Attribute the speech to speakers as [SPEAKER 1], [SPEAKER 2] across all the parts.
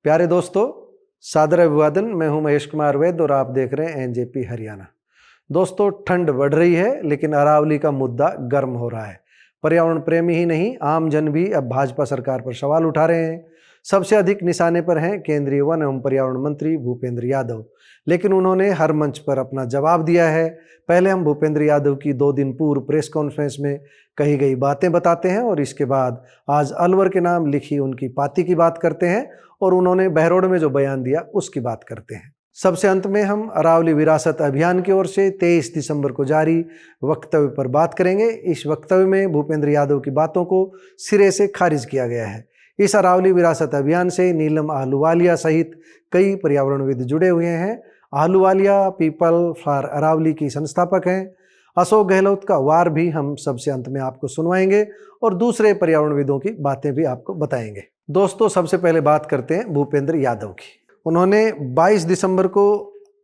[SPEAKER 1] प्यारे दोस्तों, सादर अभिवादन। मैं हूं महेश कुमार वैद और आप देख रहे हैं एनजेपी हरियाणा। दोस्तों, ठंड बढ़ रही है लेकिन अरावली का मुद्दा गर्म हो रहा है। पर्यावरण प्रेमी ही नहीं, आम जन भी अब भाजपा सरकार पर सवाल उठा रहे हैं। सबसे अधिक निशाने पर हैं केंद्रीय वन एवं पर्यावरण मंत्री भूपेंद्र यादव, लेकिन उन्होंने हर मंच पर अपना जवाब दिया है। पहले हम भूपेंद्र यादव की 2 दिन पूर्व प्रेस कॉन्फ्रेंस में कही गई बातें बताते हैं और इसके बाद आज अलवर के नाम लिखी उनकी पाती की बात करते हैं और उन्होंने बहरोड में जो बयान दिया उसकी बात करते हैं। सबसे अंत में हम अरावली विरासत अभियान की ओर से 23 दिसंबर को जारी वक्तव्य पर बात करेंगे। इस वक्तव्य में भूपेंद्र यादव की बातों को सिरे से खारिज किया गया है। इस अरावली विरासत अभियान से नीलम आहलूवालिया सहित कई पर्यावरणविद जुड़े हुए हैं। आहलूवालिया पीपल फॉर अरावली की संस्थापक हैं। अशोक गहलोत का वार भी हम सबसे अंत में आपको सुनवाएंगे और दूसरे पर्यावरणविदों की बातें भी आपको बताएंगे। दोस्तों, सबसे पहले बात करते हैं भूपेंद्र यादव की। उन्होंने 22 दिसंबर को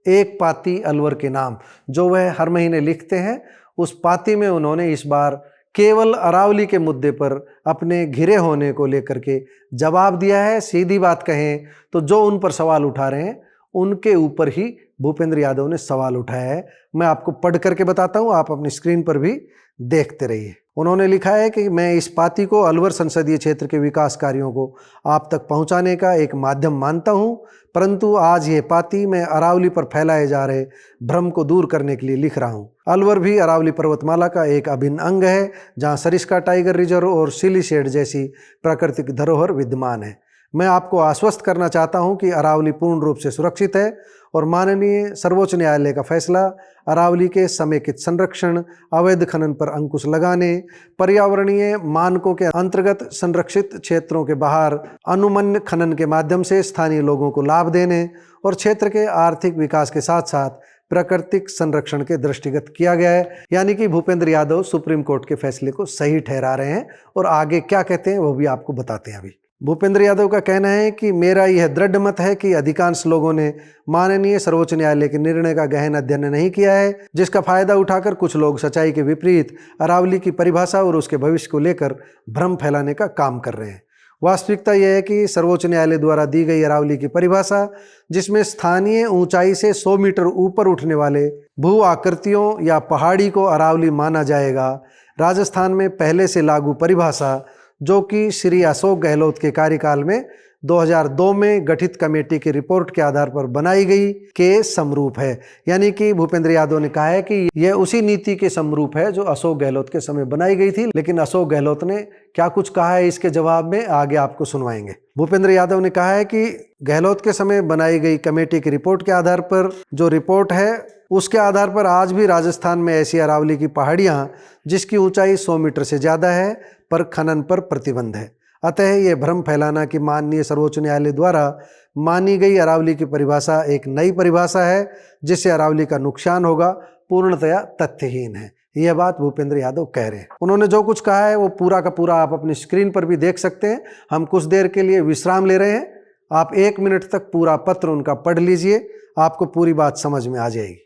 [SPEAKER 1] एक पाती अलवर के नाम, जो वह हर महीने लिखते हैं, उस पाती में उन्होंने इस बार केवल अरावली के मुद्दे पर अपने घिरे होने को लेकर के जवाब दिया है। सीधी बात कहें तो जो उन पर सवाल उठा रहे हैं उनके ऊपर ही भूपेंद्र यादव ने सवाल उठाया है। मैं आपको पढ़ करके बताता हूं, आप अपनी स्क्रीन पर भी देखते रहिए। उन्होंने लिखा है कि मैं इस पाती को अलवर संसदीय क्षेत्र के विकास कार्यों को आप तक पहुंचाने का एक माध्यम मानता हूं, परंतु आज ये पाती मैं अरावली पर फैलाए जा रहे भ्रम को दूर करने के लिए लिख रहा हूं। अलवर भी अरावली पर्वतमाला का एक अभिन्न अंग है, जहां सरिस्का टाइगर रिजर्व और सिलीशेड जैसी प्राकृतिक धरोहर विद्यमान है। मैं आपको आश्वस्त करना चाहता हूं कि अरावली पूर्ण रूप से सुरक्षित है और माननीय सर्वोच्च न्यायालय का फैसला अरावली के समेकित संरक्षण, अवैध खनन पर अंकुश लगाने, पर्यावरणीय मानकों के अंतर्गत संरक्षित क्षेत्रों के बाहर अनुमन्य खनन के माध्यम से स्थानीय लोगों को लाभ देने और क्षेत्र के आर्थिक विकास के साथ साथ प्राकृतिक संरक्षण के दृष्टिगत किया गया है। यानी कि भूपेंद्र यादव सुप्रीम कोर्ट के फैसले को सही ठहरा रहे हैं और आगे क्या कहते हैं वो भी आपको बताते हैं। अभी भूपेंद्र यादव का कहना है कि मेरा यह दृढ़ मत है कि अधिकांश लोगों ने माननीय सर्वोच्च न्यायालय के निर्णय का गहन अध्ययन नहीं किया है, जिसका फायदा उठाकर कुछ लोग सच्चाई के विपरीत अरावली की परिभाषा और उसके भविष्य को लेकर भ्रम फैलाने का काम कर रहे हैं। वास्तविकता यह है कि सर्वोच्च न्यायालय द्वारा दी गई अरावली की परिभाषा, जिसमें स्थानीय ऊंचाई से 100 मीटर ऊपर उठने वाले भू आकृतियों या पहाड़ी को अरावली माना जाएगा, राजस्थान में पहले से लागू परिभाषा, जो कि श्री अशोक गहलोत के कार्यकाल में 2002 में गठित कमेटी की रिपोर्ट के आधार पर बनाई गई के समरूप है। यानी कि भूपेंद्र यादव ने कहा है कि यह उसी नीति के समरूप है जो अशोक गहलोत के समय बनाई गई थी। लेकिन अशोक गहलोत ने क्या कुछ कहा है इसके जवाब में आगे आपको सुनवाएंगे। भूपेंद्र यादव ने कहा है कि गहलोत के समय बनाई गई कमेटी की रिपोर्ट के आधार पर जो रिपोर्ट है उसके आधार पर आज भी राजस्थान में ऐसी अरावली की पहाड़ियां जिसकी ऊंचाई 100 मीटर से ज़्यादा है पर खनन पर प्रतिबंध है। अतः ये भ्रम फैलाना कि माननीय सर्वोच्च न्यायालय द्वारा मानी गई अरावली की परिभाषा एक नई परिभाषा है जिससे अरावली का नुकसान होगा, पूर्णतया तथ्यहीन है। यह बात भूपेंद्र यादव कह रहे हैं। उन्होंने जो कुछ कहा है वो पूरा का पूरा आप अपनी स्क्रीन पर भी देख सकते हैं। हम कुछ देर के लिए विश्राम ले रहे हैं। आप 1 मिनट तक पूरा पत्र उनका पढ़ लीजिए, आपको पूरी बात समझ में आ जाएगी।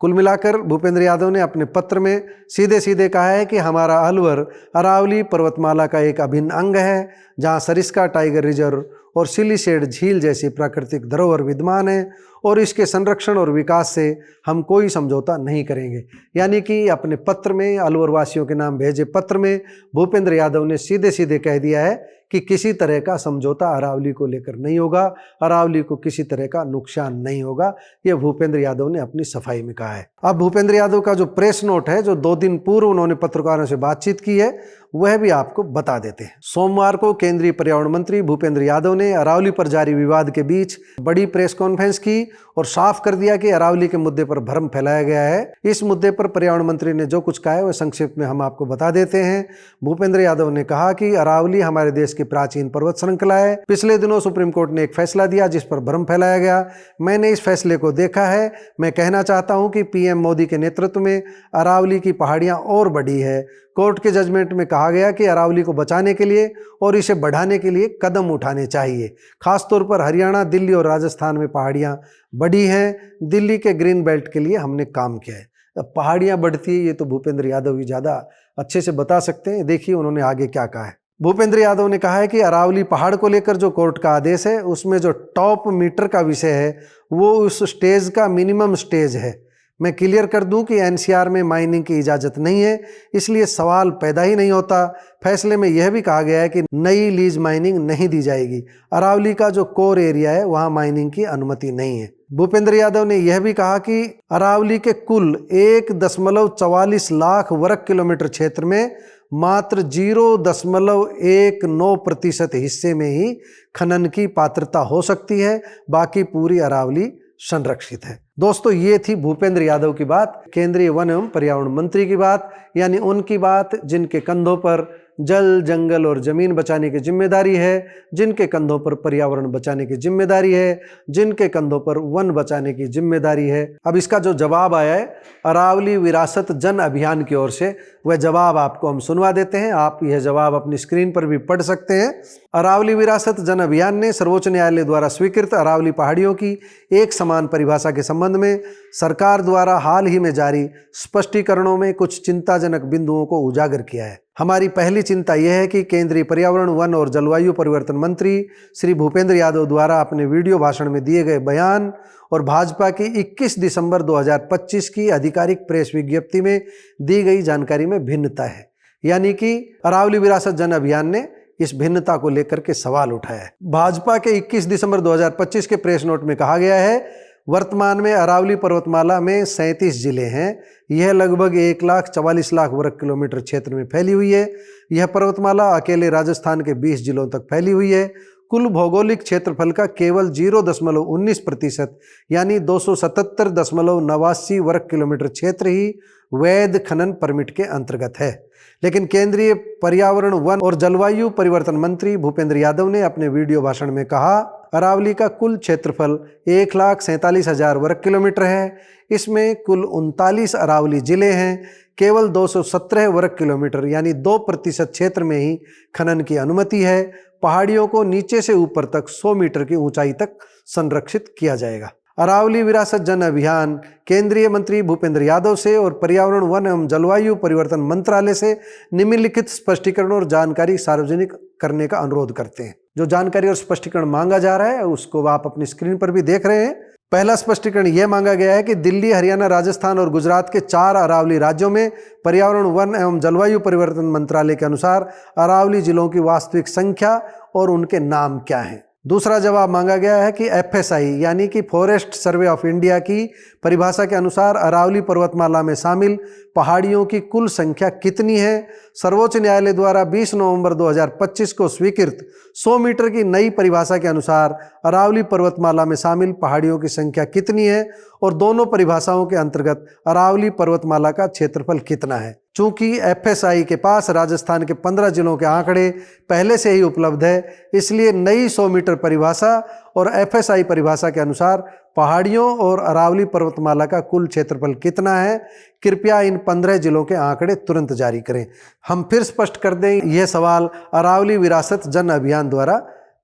[SPEAKER 1] कुल मिलाकर भूपेंद्र यादव ने अपने पत्र में सीधे सीधे कहा है कि हमारा अलवर अरावली पर्वतमाला का एक अभिन्न अंग है, जहां सरिस्का टाइगर रिजर्व और सिलीशेड झील जैसी प्राकृतिक धरोहर विद्यमान है और इसके संरक्षण और विकास से हम कोई समझौता नहीं करेंगे। यानी कि अपने पत्र में, अलवर वासियों के नाम भेजे पत्र में भूपेंद्र यादव ने सीधे सीधे कह दिया है कि किसी तरह का समझौता अरावली को लेकर नहीं होगा, अरावली को किसी तरह का नुकसान नहीं होगा। यह भूपेंद्र यादव ने अपनी सफाई में कहा है। अब भूपेंद्र यादव का जो प्रेस नोट है, जो 2 दिन पूर्व उन्होंने पत्रकारों से बातचीत की है, वह भी आपको बता देते हैं। सोमवार को केंद्रीय पर्यावरण मंत्री भूपेंद्र यादव ने अरावली पर जारी विवाद के बीच बड़ी प्रेस कॉन्फ्रेंस की और साफ कर दिया कि अरावली के मुद्दे पर भ्रम फैलाया गया है। इस मुद्दे पर पर्यावरण मंत्री ने जो कुछ कहा है वह संक्षिप्त में हम आपको बता देते हैं। भूपेंद्र यादव ने कहा कि अरावली हमारे देश की प्राचीन पर्वत श्रृंखला है। पिछले दिनों सुप्रीम कोर्ट ने एक फैसला दिया जिस पर भ्रम फैलाया गया। मैंने इस फैसले को देखा है। मैं कहना चाहता हूं कि पीएम मोदी के नेतृत्व में अरावली की पहाड़ियां और बढ़ी है। कोर्ट के जजमेंट में कहा गया कि अरावली को बचाने के लिए और इसे बढ़ाने के लिए कदम उठाने चाहिए। खासतौर पर हरियाणा, दिल्ली और राजस्थान में पहाड़ियां बढ़ी हैं। दिल्ली के ग्रीन बेल्ट के लिए हमने काम किया है। अब पहाड़ियां बढ़ती है ये तो भूपेंद्र यादव ही ज़्यादा अच्छे से बता सकते हैं। देखिए उन्होंने आगे क्या कहा है। भूपेंद्र यादव ने कहा है कि अरावली पहाड़ को लेकर जो कोर्ट का आदेश है उसमें जो टॉप मीटर का विषय है वो उस स्टेज का मिनिमम स्टेज है। मैं क्लियर कर दूं कि एनसीआर में माइनिंग की इजाज़त नहीं है, इसलिए सवाल पैदा ही नहीं होता। फैसले में यह भी कहा गया है कि नई लीज माइनिंग नहीं दी जाएगी। अरावली का जो कोर एरिया है वहाँ माइनिंग की अनुमति नहीं है। भूपेंद्र यादव ने यह भी कहा कि अरावली के कुल 1.44 लाख वर्ग किलोमीटर क्षेत्र में मात्र 0.19% हिस्से में ही खनन की पात्रता हो सकती है, बाकी पूरी अरावली संरक्षित है। दोस्तों ये थी भूपेंद्र यादव की बात, केंद्रीय वन एवं पर्यावरण मंत्री की बात, यानी उनकी बात जिनके कंधों पर जल, जंगल और जमीन बचाने की जिम्मेदारी है, जिनके कंधों पर पर्यावरण बचाने की जिम्मेदारी है, जिनके कंधों पर वन बचाने की जिम्मेदारी है। अब इसका जो जवाब आया है अरावली विरासत जन अभियान की ओर से, वह जवाब आपको हम सुनवा देते हैं। आप यह जवाब अपनी स्क्रीन पर भी पढ़ सकते हैं। अरावली विरासत जन अभियान ने सर्वोच्च न्यायालय द्वारा स्वीकृत अरावली पहाड़ियों की एक समान परिभाषा के संबंध में सरकार द्वारा हाल ही में जारी स्पष्टीकरणों में कुछ चिंताजनक बिंदुओं को उजागर किया है। हमारी पहली चिंता यह है कि केंद्रीय पर्यावरण, वन और जलवायु परिवर्तन मंत्री श्री भूपेंद्र यादव द्वारा अपने वीडियो भाषण में दिए गए बयान और भाजपा की 21 दिसंबर 2025 की आधिकारिक प्रेस विज्ञप्ति में दी गई जानकारी में भिन्नता है। यानी कि अरावली विरासत जन अभियान ने इस भिन्नता को लेकर के सवाल उठाया है। भाजपा के 21 दिसंबर 2025 के प्रेस नोट में कहा गया है, वर्तमान में अरावली पर्वतमाला में 37 जिले हैं। यह लगभग 1,44,00,000 वर्ग किलोमीटर क्षेत्र में फैली हुई है। यह पर्वतमाला अकेले राजस्थान के 20 जिलों तक फैली हुई है। कुल भौगोलिक क्षेत्रफल का केवल 0.19% यानी 277.89 वर्ग किलोमीटर क्षेत्र ही वैध खनन परमिट के अंतर्गत है। लेकिन केंद्रीय पर्यावरण, वन और जलवायु परिवर्तन मंत्री भूपेंद्र यादव ने अपने वीडियो भाषण में कहा, अरावली का कुल क्षेत्रफल 1,47,000 वर्ग किलोमीटर है। इसमें कुल 39 अरावली जिले हैं। केवल 217 वर्ग किलोमीटर यानी 2% क्षेत्र में ही खनन की अनुमति है। पहाड़ियों को नीचे से ऊपर तक 100 मीटर की ऊंचाई तक संरक्षित किया जाएगा। अरावली विरासत जन अभियान केंद्रीय मंत्री भूपेंद्र यादव से और पर्यावरण, वन एवं जलवायु परिवर्तन मंत्रालय से निम्नलिखित स्पष्टीकरण और जानकारी सार्वजनिक करने का अनुरोध करते हैं। जो जानकारी और स्पष्टीकरण मांगा जा रहा है उसको आप अपनी स्क्रीन पर भी देख रहे हैं। पहला स्पष्टीकरण यह मांगा गया है कि दिल्ली, हरियाणा, राजस्थान और गुजरात के 4 अरावली राज्यों में पर्यावरण, वन एवं जलवायु परिवर्तन मंत्रालय के अनुसार अरावली जिलों की वास्तविक संख्या और उनके नाम क्या हैं। दूसरा जवाब मांगा गया है कि एफएसआई यानी कि फॉरेस्ट सर्वे ऑफ इंडिया की परिभाषा के अनुसार अरावली पर्वतमाला में शामिल पहाड़ियों की कुल संख्या कितनी है। सर्वोच्च न्यायालय द्वारा 20 नवंबर 2025 को स्वीकृत 100 मीटर की नई परिभाषा के अनुसार अरावली पर्वतमाला में शामिल पहाड़ियों की संख्या कितनी है और दोनों परिभाषाओं के अंतर्गत अरावली पर्वतमाला का क्षेत्रफल कितना है। चूंकि एफएसआई के पास राजस्थान के 15 जिलों के आंकड़े पहले से ही उपलब्ध है, इसलिए नई 100 मीटर परिभाषा और एफएसआई परिभाषा के अनुसार पहाड़ियों और अरावली पर्वतमाला का कुल क्षेत्रफल कितना है। कृपया इन 15 जिलों के आंकड़े तुरंत जारी करें। हम फिर स्पष्ट कर दें, यह सवाल अरावली विरासत जन अभियान द्वारा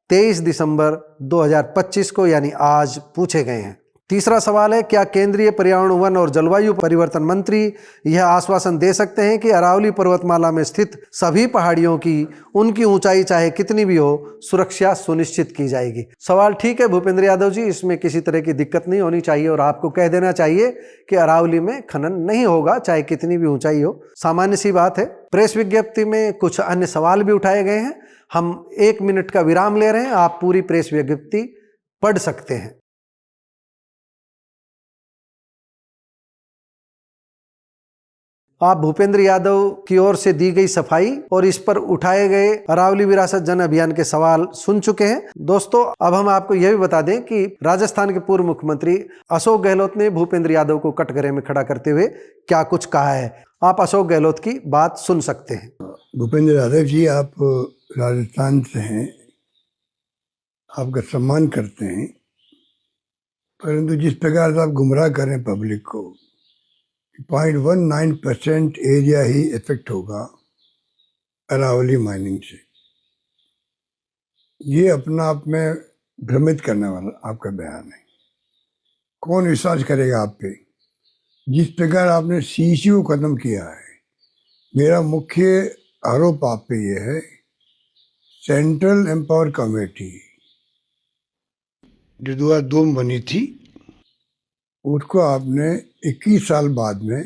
[SPEAKER 1] 23 दिसंबर 2025 को यानी आज पूछे गए हैं। तीसरा सवाल है, क्या केंद्रीय पर्यावरण, वन और जलवायु परिवर्तन मंत्री यह आश्वासन दे सकते हैं कि अरावली पर्वतमाला में स्थित सभी पहाड़ियों की उनकी ऊंचाई चाहे कितनी भी हो सुरक्षा सुनिश्चित की जाएगी। सवाल ठीक है भूपेंद्र यादव जी, इसमें किसी तरह की दिक्कत नहीं होनी चाहिए और आपको कह देना चाहिए कि अरावली में खनन नहीं होगा चाहे कितनी भी ऊंचाई हो। सामान्य सी बात है। प्रेस विज्ञप्ति में कुछ अन्य सवाल भी उठाए गए हैं। हम 1 मिनट का विराम ले रहे हैं, आप पूरी प्रेस विज्ञप्ति पढ़ सकते हैं। आप भूपेंद्र यादव की ओर से दी गई सफाई और इस पर उठाए गए अरावली विरासत जन अभियान के सवाल सुन चुके हैं। दोस्तों, अब हम आपको यह भी बता दें कि राजस्थान के पूर्व मुख्यमंत्री अशोक गहलोत ने भूपेंद्र यादव को कटघरे में खड़ा करते हुए क्या कुछ कहा है। आप अशोक गहलोत की बात सुन सकते हैं।
[SPEAKER 2] भूपेंद्र यादव जी, आप राजस्थान से हैं, आपका सम्मान करते हैं, परंतु जिस प्रकार से आप गुमराह कर रहे हैं पब्लिक को, 0.19% एरिया ही इफेक्ट होगा अरावली माइनिंग से, ये अपना आप में भ्रमित करने वाला आपका बयान है। कौन विश्वास करेगा आप पे? जिस प्रकार आपने सीसी को खत्म किया है, मेरा मुख्य आरोप आप पे ये है, सेंट्रल एम्पावर कमेटी जो 2002 में बनी थी, उसको आपने 21 साल बाद में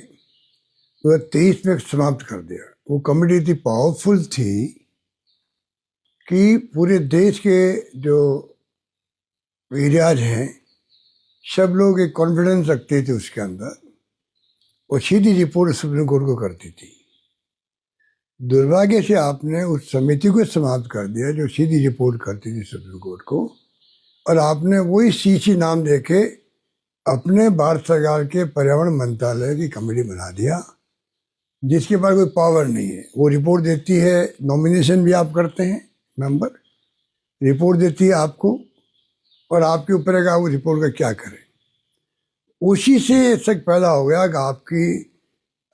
[SPEAKER 2] 2023 में समाप्त कर दिया। वो कमेटी इतनी पावरफुल थी कि पूरे देश के जो एरियाज हैं, सब लोग एक कॉन्फिडेंस रखते थे उसके अंदर, और सीधी रिपोर्ट सुप्रीम कोर्ट को करती थी। दुर्भाग्य से आपने उस समिति को समाप्त कर दिया जो सीधी रिपोर्ट करती थी सुप्रीम कोर्ट को, और आपने वही सीसी नाम देके अपने भारत सरकार के पर्यावरण मंत्रालय की कमेटी बना दिया, जिसके पास कोई पावर नहीं है। वो रिपोर्ट देती है, नॉमिनेशन भी आप करते हैं, मेंबर रिपोर्ट देती है आपको, और आपके ऊपर है कि आप उस रिपोर्ट का क्या करें। उसी से शक पैदा हो गया कि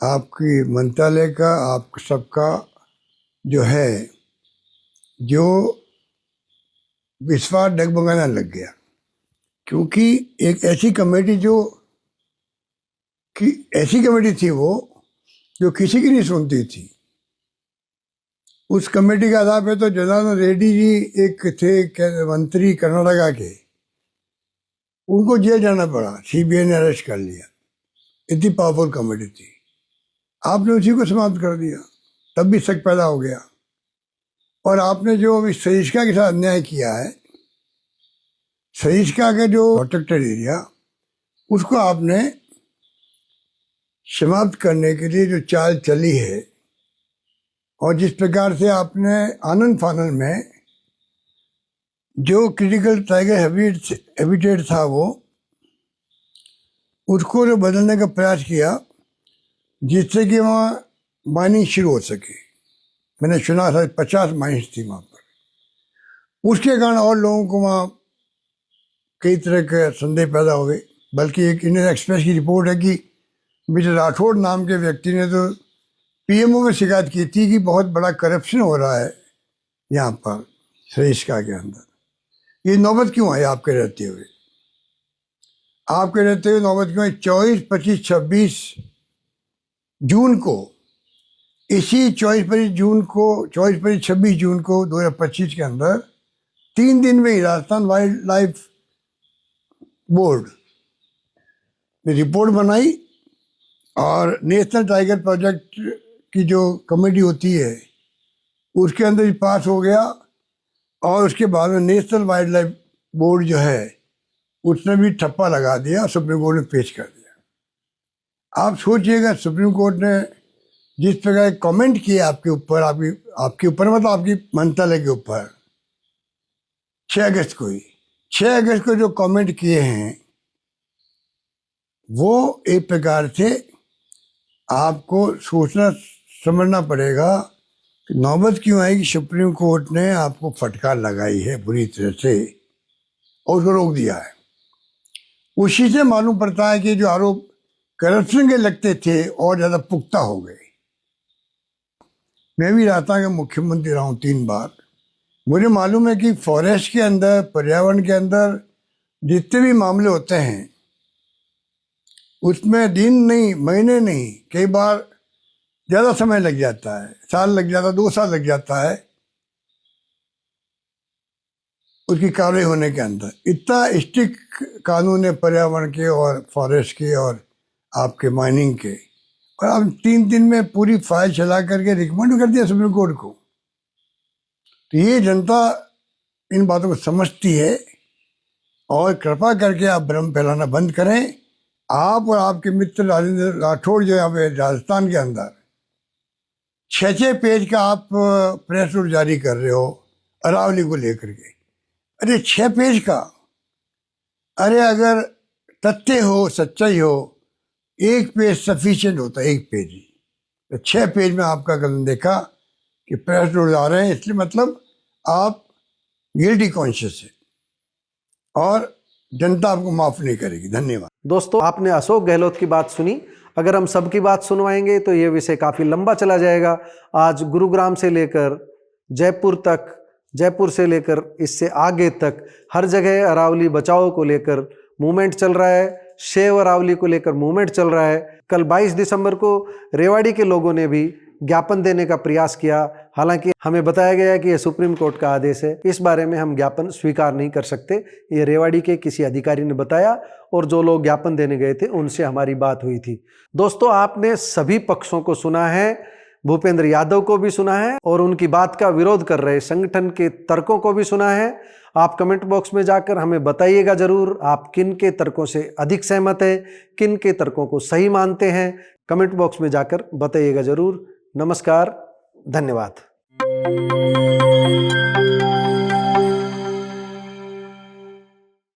[SPEAKER 2] आपकी मंत्रालय का, आप सबका जो है, जो विश्वास डगमगाना लग गया, क्योंकि एक ऐसी कमेटी थी वो, जो किसी की नहीं सुनती थी। उस कमेटी का आधार पे तो जनार्दन रेड्डी जी एक थे मंत्री कर्नाटका के, उनको जेल जाना पड़ा, सीबीआई ने अरेस्ट कर लिया। इतनी पावरफुल कमेटी थी, आपने उसी को समाप्त कर दिया, तब भी शक पैदा हो गया। और आपने जो अभी सरिस्का के साथ अन्याय किया है, सरिस्का का जो प्रोटेक्टेड एरिया, उसको आपने समाप्त करने के लिए जो चाल चली है, और जिस प्रकार से आपने आनंद फानन में जो क्रिटिकल टाइगर हैबिटेट था उसको जो बदलने का प्रयास किया, जिससे कि वहाँ माइनिंग शुरू हो सके। मैंने सुना था 50 माइन्स थी वहाँ पर, उसके कारण और लोगों को वहाँ कई तरह के संदेह पैदा हो गए। बल्कि एक इंडियन एक्सप्रेस की रिपोर्ट है कि मिस्टर राठौड़ नाम के व्यक्ति ने तो पीएमओ में शिकायत की थी कि बहुत बड़ा करप्शन हो रहा है यहाँ पर सरिस्का के अंदर। ये नौबत क्यों आई आपके रहते हुए? नौबत क्यों आई? 24, 25, 26 जून को, इसी 24, 25, 26 जून को 2025 के अंदर 3 दिन में ही राजस्थान वाइल्ड लाइफ बोर्ड ने रिपोर्ट बनाई, और नेशनल टाइगर प्रोजेक्ट की जो कमेटी होती है उसके अंदर ही पास हो गया। और उसके बाद में नेशनल वाइल्ड लाइफ बोर्ड जो है, उसने भी ठप्पा लगा दिया, सुप्रीम कोर्ट में पेश कर दिया। आप सोचिएगा, सुप्रीम कोर्ट ने जिस प्रकार कमेंट किए आपके ऊपर, आपके ऊपर मतलब आपकी मंत्रालय के ऊपर, 6 अगस्त को जो कमेंट किए हैं, वो एक प्रकार से आपको सोचना समझना पड़ेगा कि नौबत क्यों आई कि सुप्रीम कोर्ट ने आपको फटकार लगाई है बुरी तरह से, और उसको रोक दिया है। उसी से मालूम पड़ता है कि जो आरोप करप्शन के लगते थे और ज़्यादा पुख्ता हो गए। मैं भी राजस्थान का मुख्यमंत्री रहा हूँ 3 बार। मुझे मालूम है कि फॉरेस्ट के अंदर, पर्यावरण के अंदर जितने भी मामले होते हैं, उसमें दिन नहीं, महीने नहीं, कई बार ज़्यादा समय लग जाता है, साल लग जाता है, 2 साल लग जाता है उसकी कार्रवाई होने के अंदर। इतना स्ट्रिक्ट कानून है पर्यावरण के और फॉरेस्ट के और आपके माइनिंग के, और आप 3 दिन में पूरी फाइल चला करके रिकमेंड कर दिया सुप्रीम कोर्ट को। तो ये जनता इन बातों को समझती है, और कृपा करके आप भ्रम फैलाना बंद करें। आप और आपके मित्र राजेंद्र राठौड़ जो यहाँ पे राजस्थान के अंदर 6 पेज का आप प्रेस नोट जारी कर रहे हो अरावली को लेकर के। अरे 6 पेज का, अरे अगर तथ्य हो, सच्चाई हो, 1 पेज सफिशिएंट होता है, 1 पेज ही। तो 6 पेज में आपका कदम देखा कि प्रेस नोट आ रहे हैं, इसलिए मतलब आप गिल्टी कॉन्शियस है और जनता आपको माफ नहीं करेगी। धन्यवाद।
[SPEAKER 1] दोस्तों, आपने अशोक गहलोत की बात सुनी। अगर हम सबकी बात सुनवाएंगे तो ये विषय काफ़ी लंबा चला जाएगा। आज गुरुग्राम से लेकर जयपुर तक, जयपुर से लेकर इससे आगे तक हर जगह अरावली बचाओ को लेकर मूवमेंट चल रहा है, सेव अरावली को लेकर मूवमेंट चल रहा है। कल 22 दिसंबर को रेवाड़ी के लोगों ने भी ज्ञापन देने का प्रयास किया। हालांकि हमें बताया गया कि यह सुप्रीम कोर्ट का आदेश है, इस बारे में हम ज्ञापन स्वीकार नहीं कर सकते। ये रेवाड़ी के किसी अधिकारी ने बताया और जो लोग ज्ञापन देने गए थे उनसे हमारी बात हुई थी। दोस्तों, आपने सभी पक्षों को सुना है, भूपेंद्र यादव को भी सुना है और उनकी बात का विरोध कर रहे संगठन के तर्कों को भी सुना है। आप कमेंट बॉक्स में जाकर हमें बताइएगा जरूर, आप किन के तर्कों से अधिक सहमत हैं, किन के तर्कों को सही मानते हैं। कमेंट बॉक्स में जाकर बताइएगा जरूर। नमस्कार, धन्यवाद।